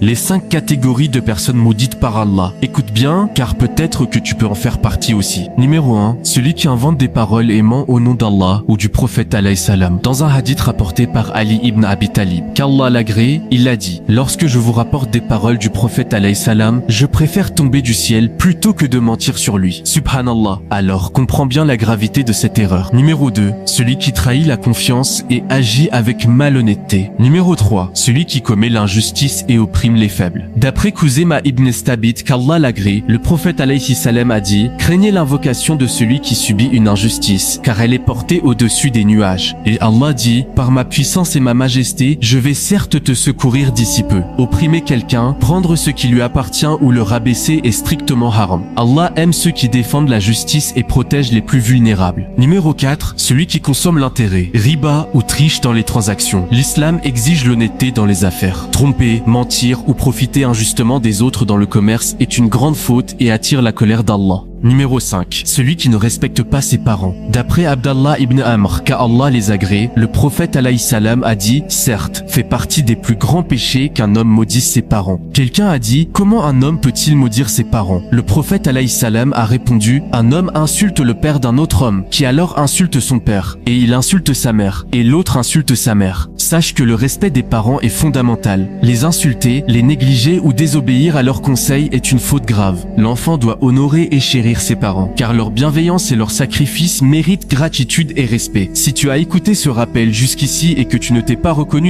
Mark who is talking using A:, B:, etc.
A: Les 5 catégories de personnes maudites par Allah. Écoute bien, car peut-être que tu peux en faire partie aussi. Numéro 1. Celui qui invente des paroles et ment au nom d'Allah ou du prophète alayhi salam. Dans un hadith rapporté par Ali ibn Abi Talib, qu'Allah l'agrée, il a dit: lorsque je vous rapporte des paroles du prophète alayhi salam, je préfère tomber du ciel plutôt que de mentir sur lui. Subhanallah. Alors, comprends bien la gravité de cette erreur. Numéro 2. Celui qui trahit la confiance et agit avec malhonnêteté. Numéro 3. Celui qui commet l'injustice et opprime les faibles. D'après Khuzaymah ibn Thabit, qu'Allah l'agrée, le prophète alayhi salam a dit: craignez l'invocation de celui qui subit une injustice, car elle est portée au-dessus des nuages. Et Allah dit: par ma puissance et ma majesté, je vais certes te secourir d'ici peu. Opprimer quelqu'un, prendre ce qui lui appartient ou le rabaisser est strictement haram. Allah aime ceux qui défendent la justice et protègent les plus vulnérables. Numéro 4. Celui qui consomme l'intérêt, riba ou triche dans les transactions. L'islam exige l'honnêteté dans les affaires. Tromper, mentir ou profiter injustement des autres dans le commerce est une grande faute et attire la colère d'Allah. Numéro 5. Celui qui ne respecte pas ses parents. D'après Abdallah ibn Amr, qu'Allah les agrée, le prophète alayhi salam a dit: certes, fait partie des plus grands péchés qu'un homme maudisse ses parents. Quelqu'un a dit: comment un homme peut-il maudire ses parents? Le prophète alayhi salam a répondu: un homme insulte le père d'un autre homme, qui alors insulte son père, et il insulte sa mère, et l'autre insulte sa mère. Sache que le respect des parents est fondamental. Les insulter, les négliger ou désobéir à leurs conseils est une faute grave. L'enfant doit honorer et chérir ses parents, car leur bienveillance et leur sacrifice méritent gratitude et respect. Si tu as écouté ce rappel jusqu'ici et que tu ne t'es pas reconnu dans